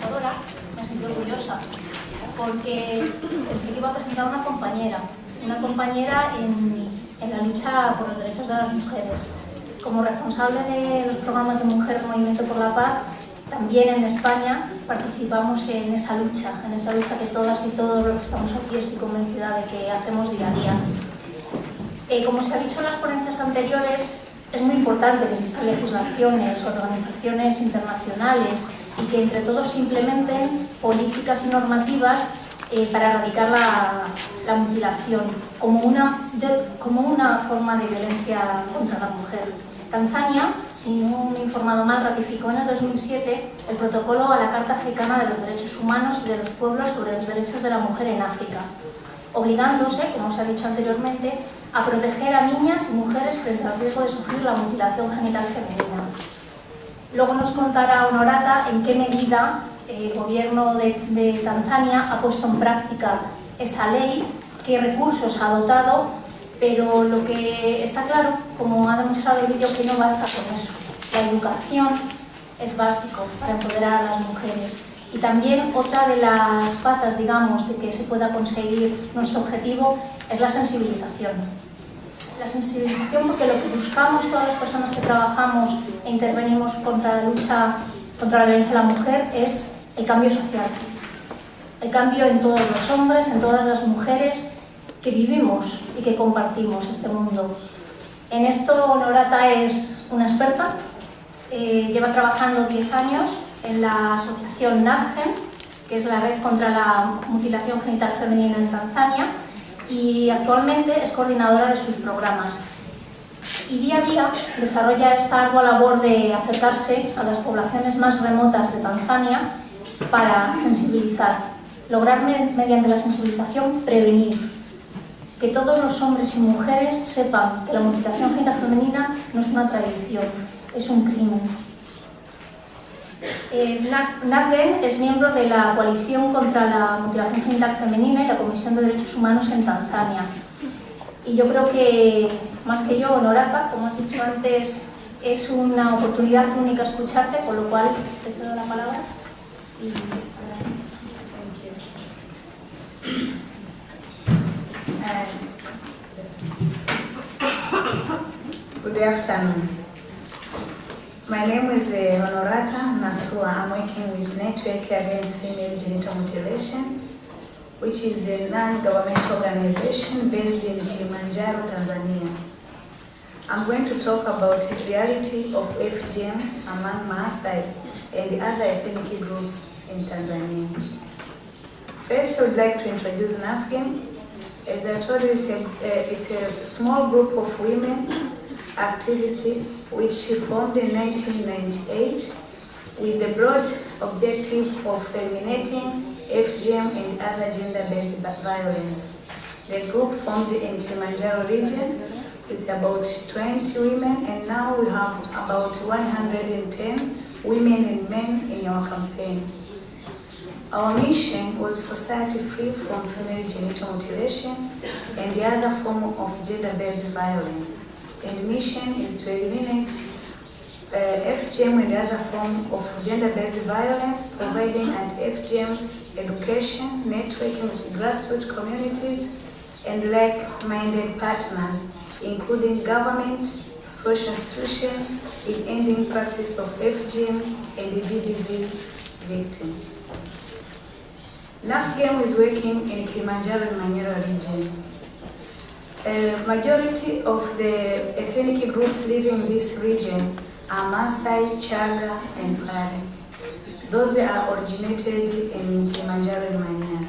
organizadora, me sentí orgullosa, porque pensé que iba a presentar una compañera en la lucha por los derechos de las mujeres. Como responsable de los programas de Mujer Movimiento por la Paz, también en España participamos en esa lucha que todas y todos los que estamos aquí estoy convencida de que hacemos día a día. Como se ha dicho en las ponencias anteriores, es muy importante que existan legislaciones, organizaciones internacionales y que entre todos se implementen políticas y normativas para erradicar la mutilación como una forma de violencia contra la mujer. Tanzania, si no me he informado mal, ratificó en el 2007 el protocolo a la Carta Africana de los Derechos Humanos y de los Pueblos sobre los Derechos de la Mujer en África, obligándose, como se ha dicho anteriormente, a proteger a niñas y mujeres frente al riesgo de sufrir la mutilación genital femenina. Luego nos contará Honorata en qué medida el gobierno de Tanzania ha puesto en práctica esa ley, qué recursos ha dotado, pero lo que está claro, como ha demostrado el vídeo, que no basta con eso. La educación es básico para empoderar a las mujeres. Y también otra de las patas, digamos, de que se pueda conseguir nuestro objetivo es la sensibilización. La sensibilización, porque lo que buscamos todas las personas que trabajamos e intervenimos contra la lucha contra la violencia a la mujer es el cambio social. El cambio en todos los hombres, en todas las mujeres que vivimos y que compartimos este mundo. En esto Honorata es una experta, lleva trabajando 10 años en la asociación NAFGEN, que es la Red contra la Mutilación Genital Femenina en Tanzania, y actualmente es coordinadora de sus programas. Y día a día desarrolla esta ardua labor de acercarse a las poblaciones más remotas de Tanzania para sensibilizar, lograr mediante la sensibilización prevenir, que todos los hombres y mujeres sepan que la mutilación genital femenina no es una tradición, es un crimen. NAFGEN es miembro de la Coalición contra la Mutilación Genital Femenina y la Comisión de Derechos Humanos en Tanzania. Y yo creo que, más que yo, Honorata, como he dicho antes, es una oportunidad única escucharte, por lo cual te cedo la palabra. Y, Good afternoon. My name is Honorata Nasua. I'm working with Network Against Female Genital Mutilation, which is a non-governmental organization based in Kilimanjaro, Tanzania. I'm going to talk about the reality of FGM among Maasai and other ethnic groups in Tanzania. First, I would like to introduce NAFGEN. As I told you, it's a small group of women activists which formed in 1998 with the broad objective of eliminating FGM and other gender-based violence. The group formed in Kilimanjaro region with about 20 women, and now we have about 110 women and men in our campaign. Our mission was society free from female genital mutilation and the other form of gender-based violence. And the mission is to eliminate FGM and the other form of gender-based violence, providing anti-FGM education, networking with grassroots communities and like-minded partners, including government, social institutions, in ending practice of FGM and the GBV victims. NAFGEM is working in Kilimanjaro and Manyara region. Majority of the ethnic groups living in this region are Maasai, Chaga, and Pare. Those are originated in Kilimanjaro and Manyara.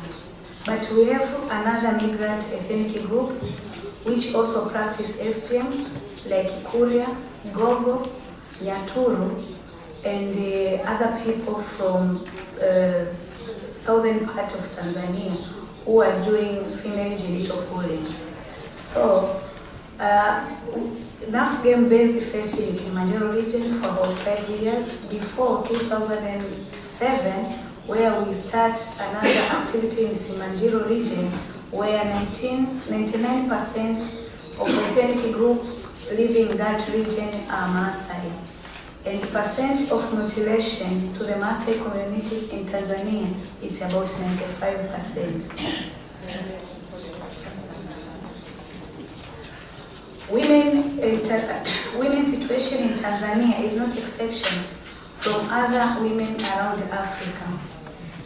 But we have another migrant ethnic group which also practice FGM, like Kuria, Gogo, Nyaturu, and other people from southern part of Tanzania who are doing female genital pulling. So, NAFGEM based first in Kilimanjaro region for about 5 years before 2007, where we start another activity in Simanjiro region, where 99% of the ethnic group living in that region are Maasai. and the percent of mutilation to the Maasai community in Tanzania, it's about 95%. Women's situation in Tanzania is not exception from other women around Africa.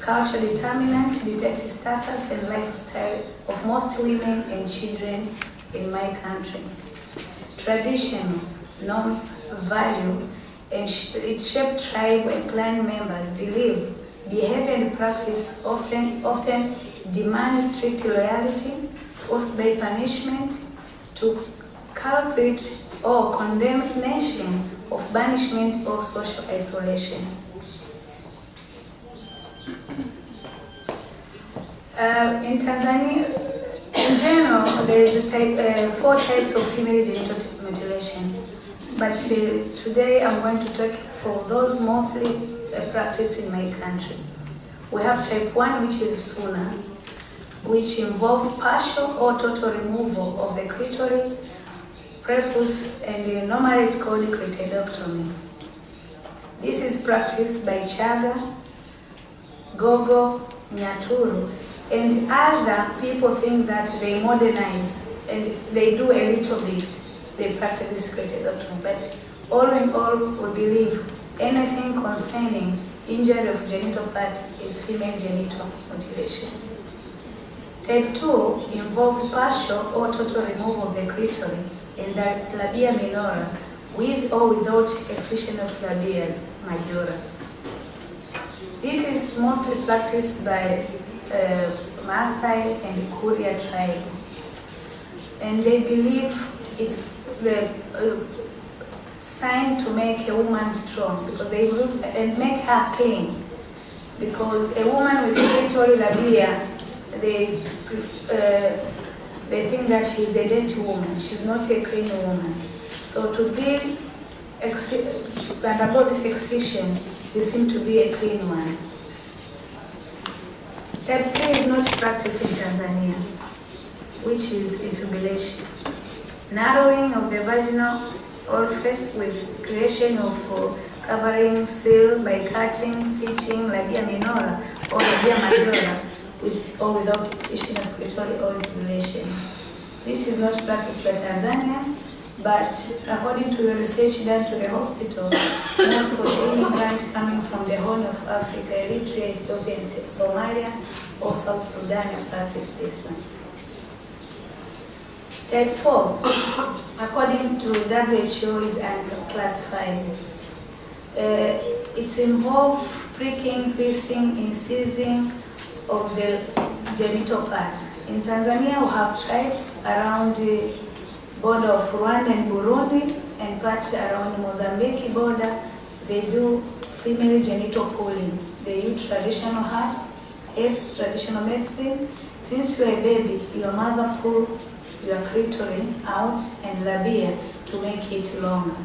Culture determinant detect status and lifestyle of most women and children in my country. Traditional norms, value, and it shaped tribe and clan members believe behavior and practice often demand strict loyalty, forced by punishment, to culprit or condemnation of banishment or social isolation. In Tanzania, in general, there is 4 types of female genital mutilation. But today I'm going to talk for those mostly practiced in my country. We have type 1, which is suna, which involves partial or total removal of the clitoris, prepuce, and normally it's called clitoridectomy. This is practiced by Chaga, Gogo, Nyaturu, and other people think that they modernize and they do a little bit. They practice this clitoridectomy, but all in all, we believe anything concerning injury of genital part is female genital mutilation. Type 2 involves partial or total removal of the clitoris and the labia minora, with or without excision of labia majora. This is mostly practiced by Maasai and Kuria tribe, and they believe it's the sign to make a woman strong, because they will and make her clean. Because a woman with clitoral labia, they think that she's a dirty woman. She's not a clean woman. So to be undergo this excision, you seem to be a clean one. Type 3 is not practiced in Tanzania, which is infibulation. Narrowing of the vaginal orifice with creation of covering seal by cutting, stitching, labia minora or labia majora, with or without excision of clitoris or infibulation. This is not practiced by Tanzania, but according to the research done to the hospital, most of the immigrants coming from the Horn of Africa, Eritrea, Ethiopia, Somalia, or South Sudan have practiced this one. Type 4, according to WHO, is unclassified. It involves pricking, piercing, incising of the genital parts. In Tanzania, we have tribes around the border of Rwanda and Burundi, and part around Mozambique border. They do female genital pulling. They use traditional herbs, traditional medicine. Since you are a baby, your mother pull your clitoris out and labia to make it longer.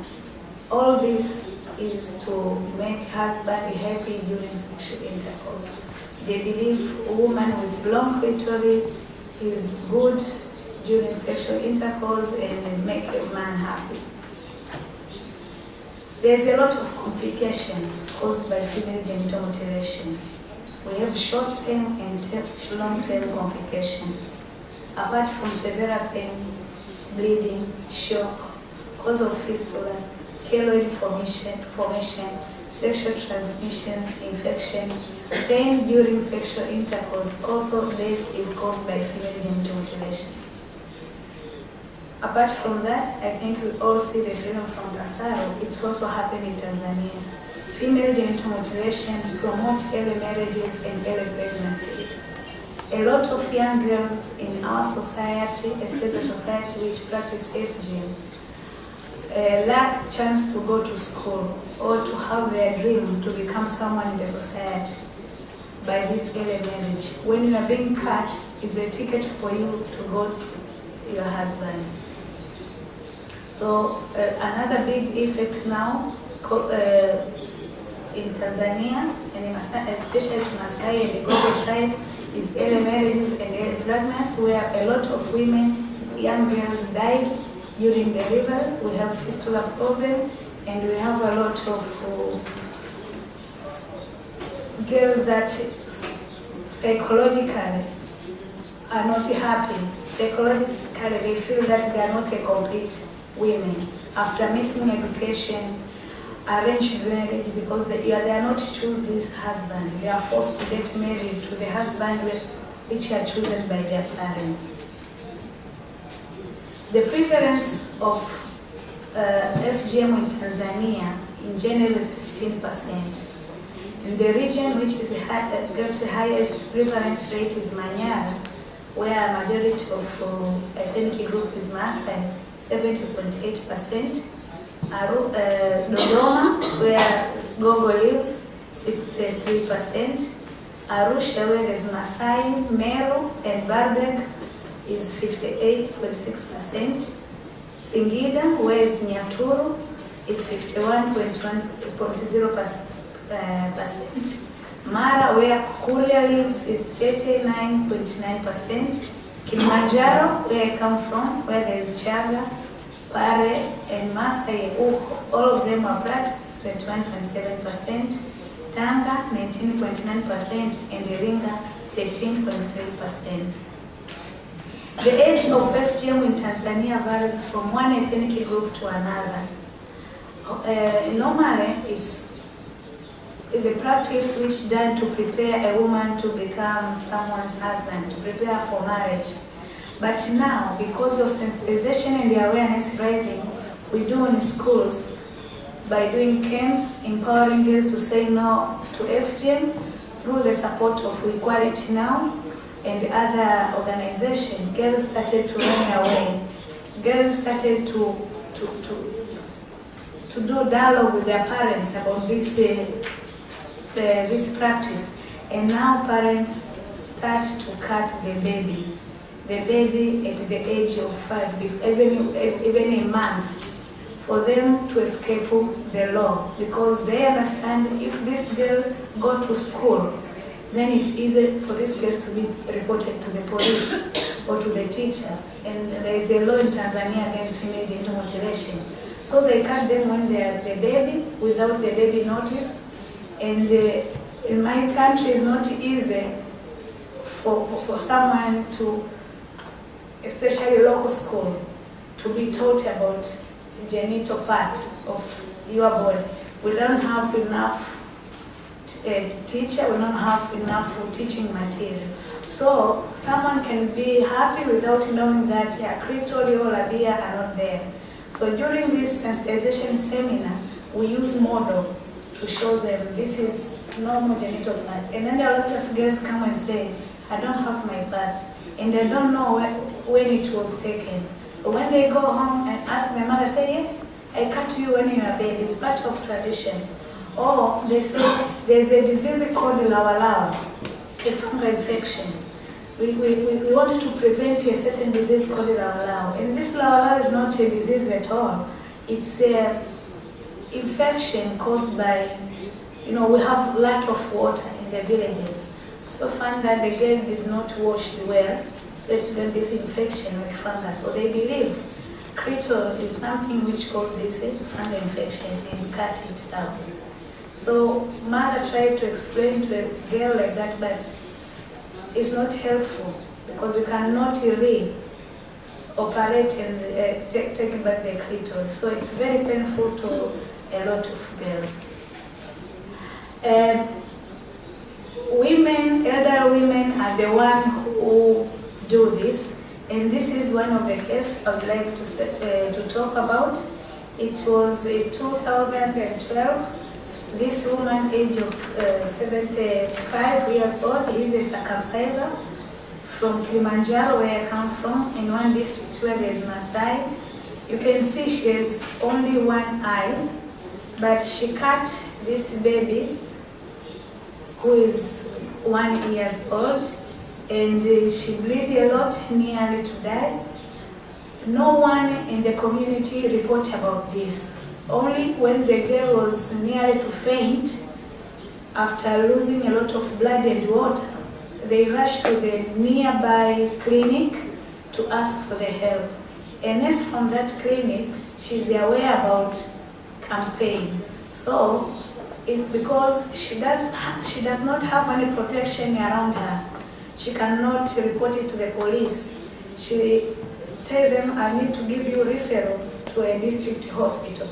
All this is to make husband be happy during sexual intercourse. They believe a woman with long clitoris is good during sexual intercourse and make a man happy. There's a lot of complication caused by female genital mutilation. We have short-term and long-term complication. Apart from severe pain, bleeding, shock, cause of fistula, keloid formation, sexual transmission, infection, pain during sexual intercourse, also this is caused by female genital mutilation. Apart from that, I think we all see the film from Tasaro. It's also happened in Tanzania. Female genital mutilation promotes early marriages and early pregnancies. A lot of young girls in our society, especially society which practice FGM, lack chance to go to school or to have their dream to become someone in the society by this early marriage. When you are being cut, it's a ticket for you to go to your husband. So another big effect now in Tanzania, and especially in Maasai and the Gogo tribe, is early marriages and early pregnancy, where a lot of women, young girls, died during delivery. We have fistula problem, and we have a lot of girls that psychologically are not happy. Psychologically, they feel that they are not a complete women after missing education, arranged marriage, because they are not choose this husband. They are forced to get married to the husband which are chosen by their parents. The prevalence of FGM in Tanzania in general is 15%. In the region which is got the highest prevalence rate is Manyara, where a majority of ethnic group is Maasai, 70.8%. Dodoma, where Gogo lives, 63%. Arusha, where there's Masai, Meru, and Barbeg, is 58.6%. Singida, where it's Nyaturu, it's 51.0%. Mara, where Kuria lives, is 39.9%. Kilimanjaro, where I come from, where there is Chaga, Pare, and Masai, all of them are blacks, 21.7%. Tanga, 19.9%, and Iringa, 13.3%. The age of FGM in Tanzania varies from one ethnic group to another. Normally, it's the practice which done to prepare a woman to become someone's husband, to prepare for marriage. But now, because of sensitization and the awareness rising, we do in schools by doing camps, empowering girls to say no to FGM through the support of Equality Now and other organizations. Girls started to run away. Girls started to do dialogue with their parents about this practice, and now parents start to cut the baby at the age of 5, even a month, for them to escape the law, because they understand if this girl go to school, then it's easy for this case to be reported to the police or to the teachers. And there is a law in Tanzania against female genital mutilation. So they cut them when they are the baby, without the baby notice. And in my country, it's not easy for someone to, especially local school, to be taught about genital part of your body. We don't have enough teacher, we don't have enough teaching material. So someone can be happy without knowing that clitoris or labia are not there. So during this sensitization seminar, we use model to show them this is normal genital parts. And then a lot of girls come and say, I don't have my parts, and they don't know when it was taken. So when they go home and ask their mother, say, yes, I cut you when you are a baby, it's part of tradition. Or they say, there's a disease called lawalawa, a fungal infection. We wanted to prevent a certain disease called lawalawa. And this lawalawa is not a disease at all. It's an infection caused by, we have lack of water in the villages. So find that the girl did not wash well, so it got this infection with fungus. So they believe clitoris is something which causes this fungal infection and cut it out. So mother tried to explain to a girl like that, but it's not helpful because you cannot really operate and take back the clitoris. So it's very painful to a lot of girls. Elder women are the ones who do this, and this is one of the cases I would like to talk about. It was in 2012. This woman, age of 75 years old, is a circumciser from Kilimanjaro, where I come from, in one district where there is Maasai. You can see she has only one eye, but she cut this baby who is 1 year old, and she bleeds a lot, nearly to die. No one in the community reported about this. Only when the girl was nearly to faint, after losing a lot of blood and water, they rushed to the nearby clinic to ask for the help. A nurse from that clinic, she's aware about campaign. So, because she does not have any protection around her, she cannot report it to the police. She tells them, I need to give you referral to a district hospital.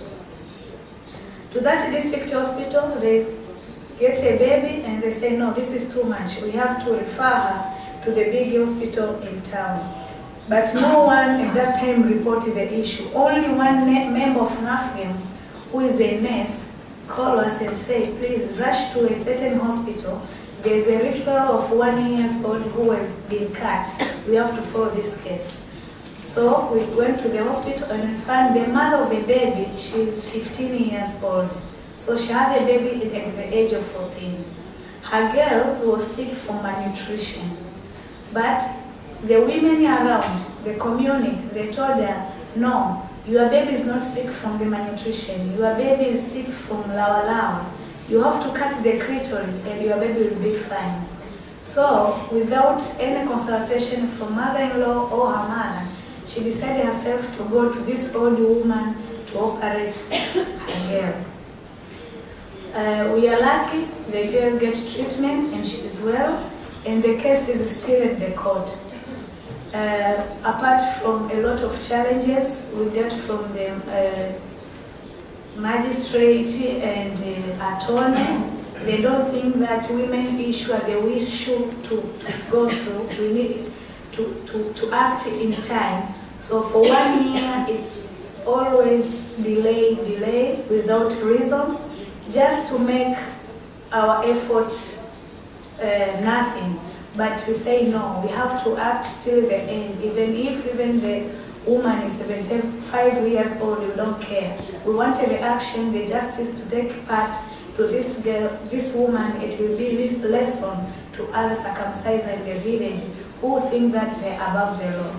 To that district hospital, they get a baby and they say, no, this is too much. We have to refer her to the big hospital in town. But no one at that time reported the issue. Only one member of NAFGEM, who is a nurse, called us and said, please rush to a certain hospital. There's a referral of 1 year old who has been cut. We have to follow this case. So we went to the hospital and we found the mother of the baby, she's 15 years old. So she has a baby at the age of 14. Her girls was sick from malnutrition. But the women around, the community, they told her, no, your baby is not sick from the malnutrition. Your baby is sick from lawa. You have to cut the clitoris and your baby will be fine. So, without any consultation from mother-in-law or her mother, she decided herself to go to this old woman to operate her girl. We are lucky, the girl gets treatment and she is well, and the case is still at the court. Apart from a lot of challenges we get from the magistrate and attorney, they don't think that women issue they wish to go through. We need to act in time. So for 1 year, it's always delay without reason, just to make our efforts nothing. But we say no, we have to act till the end. Even if the woman is 75 years old, we don't care. We wanted the action, the justice to take part to this girl, this woman. It will be this lesson to other circumcised in the village who think that they're above the law.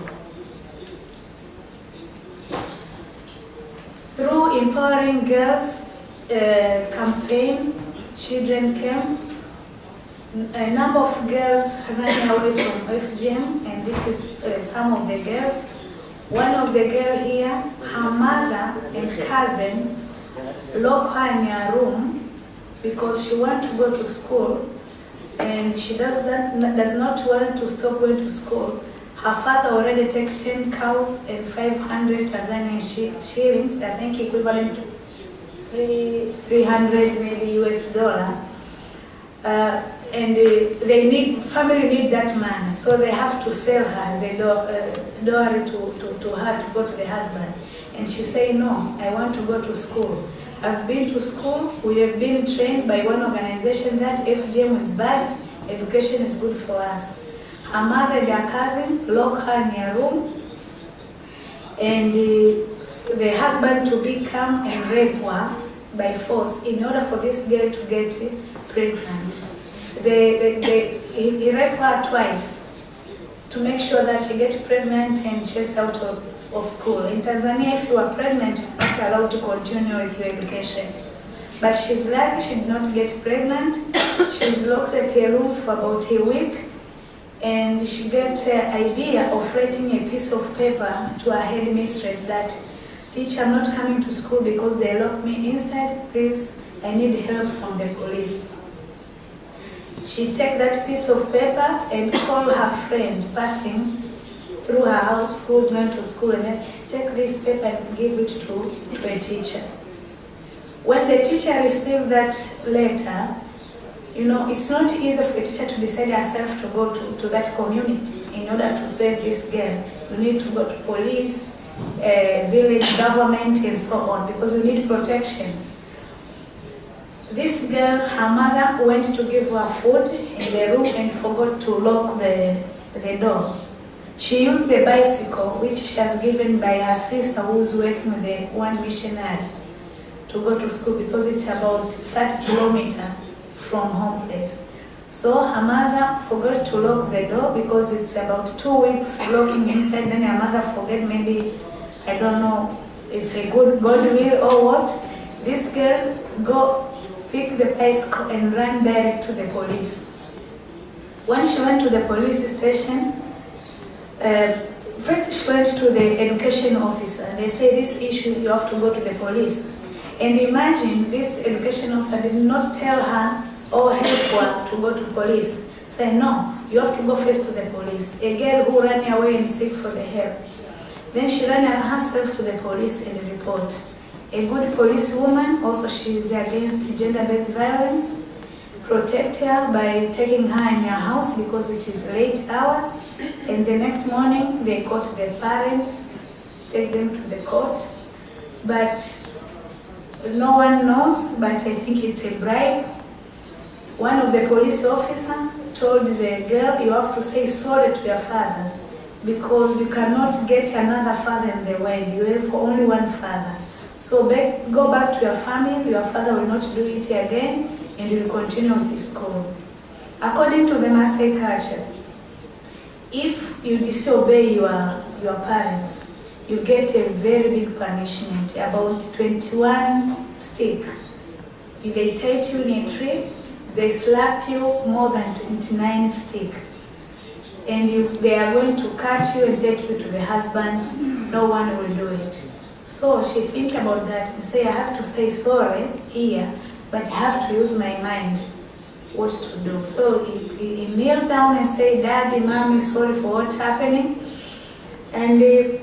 Through Empowering Girls campaign, children came. A number of girls running away from FGM, and this is some of the girls. One of the girls here, her mother and cousin lock her in a room because she wants to go to school, and she does not want to stop going to school. Her father already take 10 cows and 500 Tanzanian shillings, I think equivalent to 300 maybe US dollar. And family need that money, so they have to sell her as a dowry to her to go to the husband. And she say, no, I want to go to school. I've been to school, we have been trained by one organization that FGM is bad, education is good for us. Her mother and her cousin lock her in a room, and the husband to come and rape her by force in order for this girl to get pregnant. He raped her twice to make sure that she gets pregnant and chased out of school. In Tanzania, if you are pregnant, you are not allowed to continue with your education. But she's lucky she did not get pregnant. She's locked at a room for about a week, and she got an idea of writing a piece of paper to her headmistress that, teacher, I'm not coming to school because they locked me inside. Please, I need help from the police. She take that piece of paper and call her friend passing through her house who's going to school, and then take this paper and give it to a teacher. When the teacher received that letter, it's not easy for a teacher to decide herself to go to that community in order to save this girl. You need to go to police, village government, and so on, because we need protection. This girl, her mother went to give her food in the room and forgot to lock the door. She used the bicycle, which she has given by her sister who's working with the one missionary, to go to school because it's about 30 kilometers from home place. So her mother forgot to lock the door because it's about 2 weeks locking inside. Then her mother forget, maybe, I don't know, it's a good goodwill or what. This girl go pick the bicycle and ran direct to the police. When she went to the police station, first she went to the education officer. They say, this issue, you have to go to the police. And imagine this education officer did not tell her or help her to go to police. Say, no, you have to go first to the police. A girl who ran away and seek for the help. Then she ran herself to the police and report. A good policewoman, also she is against gender-based violence, protect her by taking her in her house because it is late hours. And the next morning they caught the parents, take them to the court. But no one knows, but I think it's a bribe. One of the police officers told the girl, you have to say sorry to your father because you cannot get another father in the world. You have only one father. So go back to your family, your father will not do it again, and you will continue with his school. According to the Maasai culture, if you disobey your parents, you get a very big punishment, about 21 sticks. If they tie you in a tree, they slap you more than 29 sticks. And if they are going to cut you and take you to the husband, no one will do it. So she think about that and say, I have to say sorry here, but I have to use my mind what to do. So he kneel down and say, Daddy, Mommy, sorry for what's happening. And they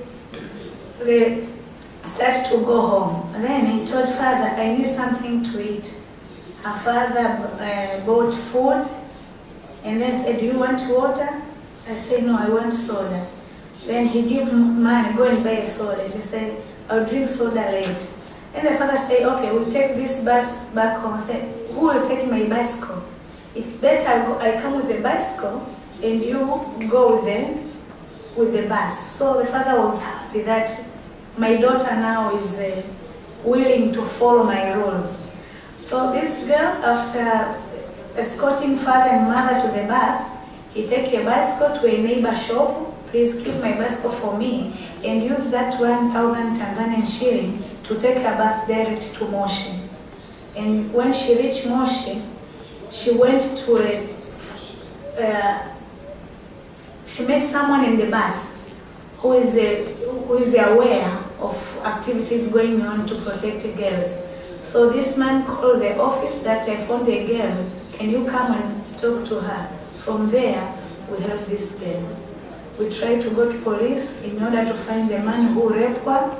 start to go home. And then he told father, I need something to eat. Her father bought food and then said, do you want water? I said, no, I want soda. Then he gave money, go and buy a soda. She said, I'll drink soda late. And the father said, okay, we'll take this bus back home. I said, who will take my bicycle? It's better I come with the bicycle and you go with the bus. So the father was happy that my daughter now is willing to follow my rules. So this girl, after escorting father and mother to the bus, he take a bicycle to a neighbor shop. Please keep my bicycle for me, and use that 1,000 Tanzanian shilling to take her bus direct to Moshi. And when she reached Moshi, she went to she met someone in the bus who is aware of activities going on to protect girls. So this man called the office that I found a girl, can you come and talk to her? From there, we help this girl. We try to go to police in order to find the man who raped her,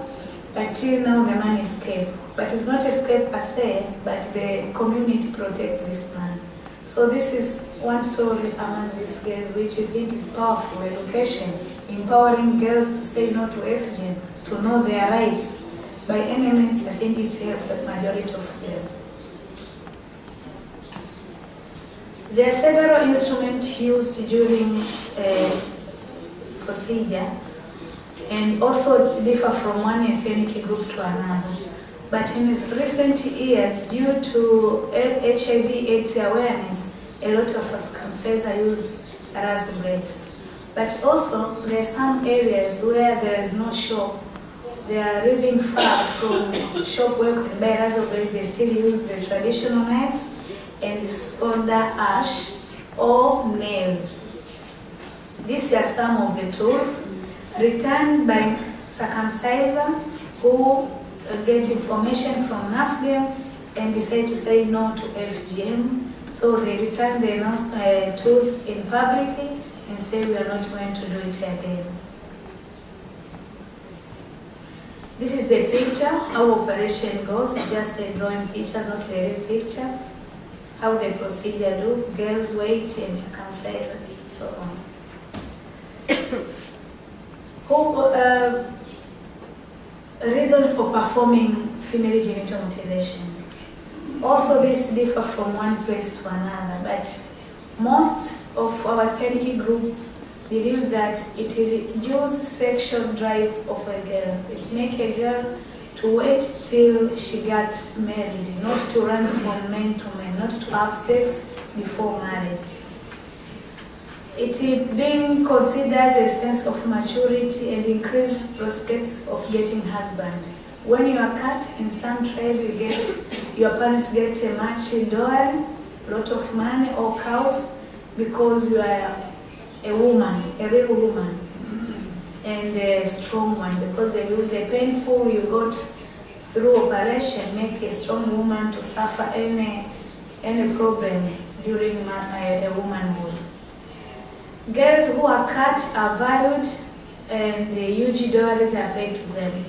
but till now the man escaped. But it's not escape per se, but the community protect this man. So this is one story among these girls which we think is powerful, education, empowering girls to say no to FGM, to know their rights. By any means, I think it's helped the majority of girls. There are several instruments used during procedure and also differ from one ethnic group to another. But in recent years, due to HIV/AIDS awareness, a lot of us confessors use razzle blades. But also, there are some areas where there is no shop. They are living far from shop where could buy razzle blades. They still use the traditional knives and solder ash or nails. These are some of the tools returned by circumciser who get information from NAFGEM and decide to say no to FGM. So they return their tools in public and say we are not going to do it again. This is the picture, how operation goes, just a drawing picture, not the real picture. How the procedure do, girls wait and circumcise and so on. Reason for performing female genital mutilation. Also, this differ from one place to another, but most of our ethnic groups believe that it reduces sexual drive of a girl. It makes a girl to wait till she got married, not to run from men to men, not to have sex before marriage. It is being considered a sense of maturity and increased prospects of getting husband. When you are cut in some tribe, your parents get a much dowry, a lot of money or cows, because you are a woman, a real woman, and a strong one, because the painful, you got through operation make a strong woman to suffer any problem during a womanhood. Girls who are cut are valued and huge dollars are paid to them.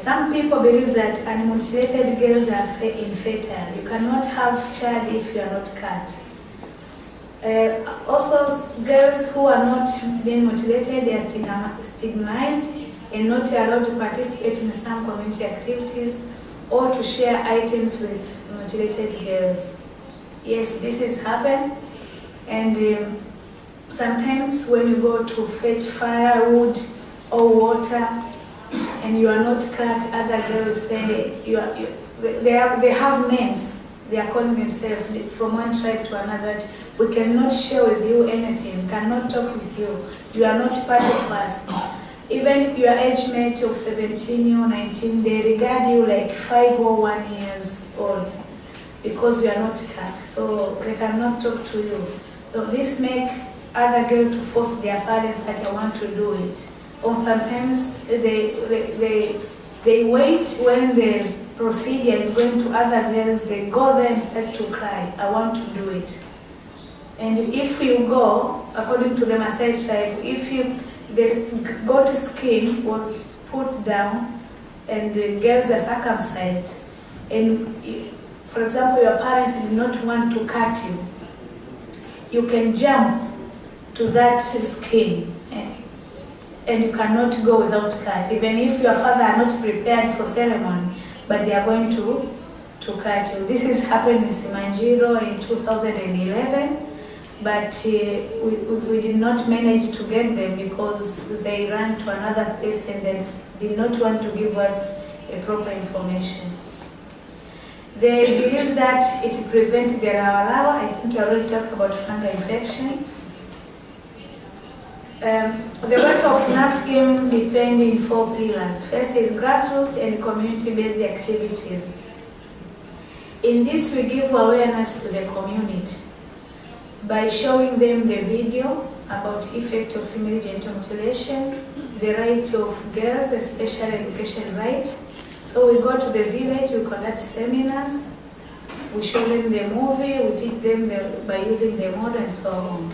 Some people believe that unmutilated girls are infertile. You cannot have child if you are not cut. Also, girls who are not being mutilated, they are stigmatized and not allowed to participate in some community activities or to share items with mutilated girls. Yes, this has happened, and sometimes when you go to fetch firewood or water and you are not cut, other girls say they have names. They are calling themselves from one tribe to another. We cannot share with you anything, cannot talk with you. You are not part of us. Even your age mate of 17 or 19, they regard you like 5 or 1 years old because you are not cut. So they cannot talk to you. So this makes other girls to force their parents that they want to do it. Or sometimes they wait when the procedure is going to other girls, they go there and start to cry, I want to do it. And if you go, according to the Maasai tribe, the goat skin was put down and the girls are circumcised, and for example your parents did not want to cut you, you can jump to that skin and you cannot go without cut, even if your father are not prepared for ceremony, but they are going to cut you. This has happened in Simanjiro in 2011, but we did not manage to get them because they ran to another place and they did not want to give us a proper information. They believe that it prevents the rawa. I think I already talked about fungal infection. The work of NAFGIM depends in 4 pillars. First is grassroots and community-based activities. In this, we give awareness to the community by showing them the video about effect of female genital mutilation, the right of girls, especially education right. So we go to the village, we conduct seminars, we show them the movie, we teach them by using the model and so on.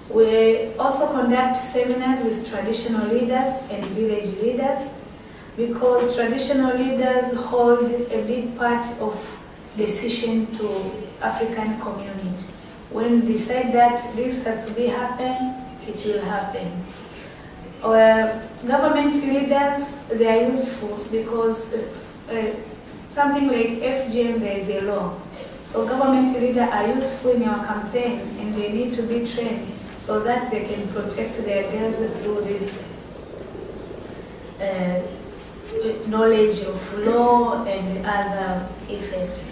We also conduct seminars with traditional leaders and village leaders because traditional leaders hold a big part of decision to African community. When they decide that this has to be happen, it will happen. Government leaders, they are useful because something like FGM, there is a law. So government leaders are useful in our campaign and they need to be trained so that they can protect their girls through this knowledge of law and other effect.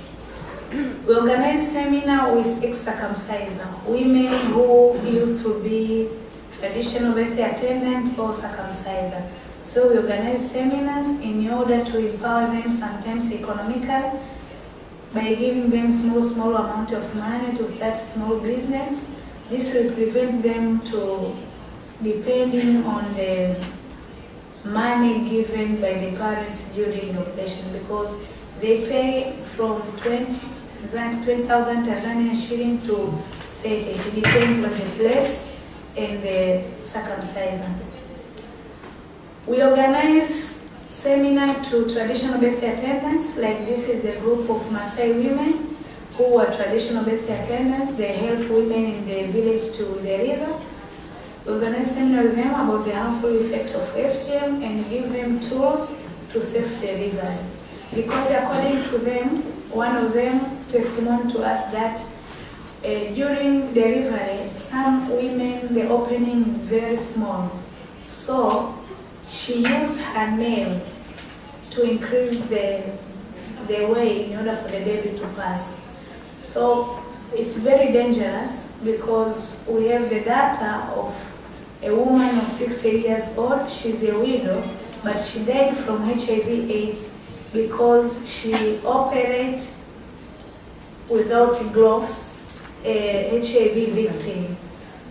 We organize seminar with ex-circumciser, women who used to be traditional birthday attendant or circumciser. So we organize seminars in order to empower them, sometimes economically, by giving them small amount of money to start small business. This will prevent them to depending on the money given by the parents during the operation because they pay from 20,000 Tanzanian shilling to 30. It depends on the place and the circumciser. We organize seminar to traditional birthday attendants, like this is a group of Maasai women who are traditional birthday attendants. They help women in the village to deliver. We organize seminar with them about the harmful effect of FGM and give them tools to safe delivery. Because according to them, one of them testimonied to us that during delivery, some women, the opening is very small. So she used her nail to increase the way in order for the baby to pass. So it's very dangerous because we have the data of a woman of 60 years old. She's a widow, but she died from HIV/AIDS because she operated without gloves, a HIV victim.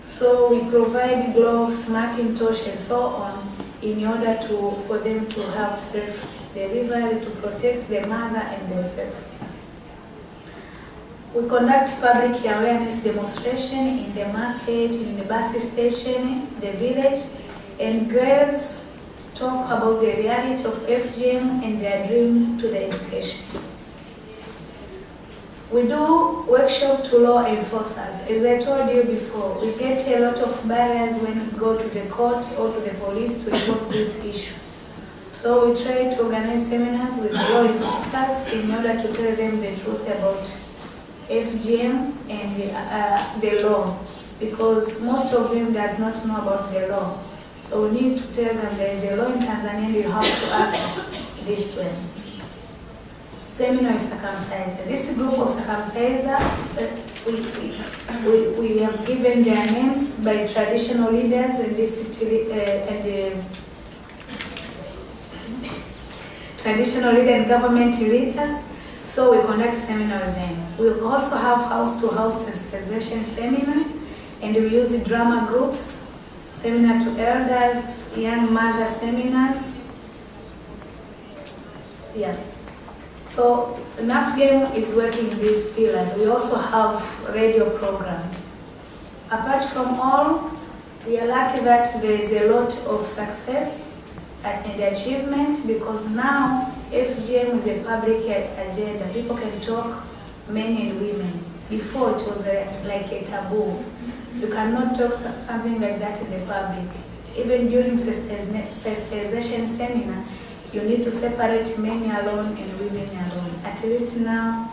So we provide gloves, Macintosh and so on in order for them to have safe delivery to protect the mother and themselves. We conduct public awareness demonstration in the market, in the bus station, the village, and girls talk about the reality of FGM and their dream to the education. We do workshop to law enforcers. As I told you before, we get a lot of barriers when we go to the court or to the police to report this issue. So we try to organize seminars with law enforcers in order to tell them the truth about FGM and the law, because most of them does not know about the law. So we need to tell them there is a law in Tanzania and you have to act this way. Seminar is circumciser. This group of circumciser, we have given their names by traditional leaders and traditional leader and government leaders. So we conduct seminar with them. We also have house-to-house sensitization seminar, and we use the drama groups, seminar to elders, young mother seminars. Yeah. So NAFGAM is working these pillars. We also have radio program. Apart from all, we are lucky that there is a lot of success and achievement, because now FGM is a public agenda. People can talk, men and women. Before it was like a taboo. You cannot talk something like that in the public. Even during sensitization seminar, you need to separate men alone and women alone. At least now,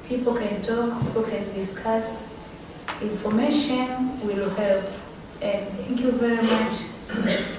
people can talk, people can discuss. Information will help. And thank you very much.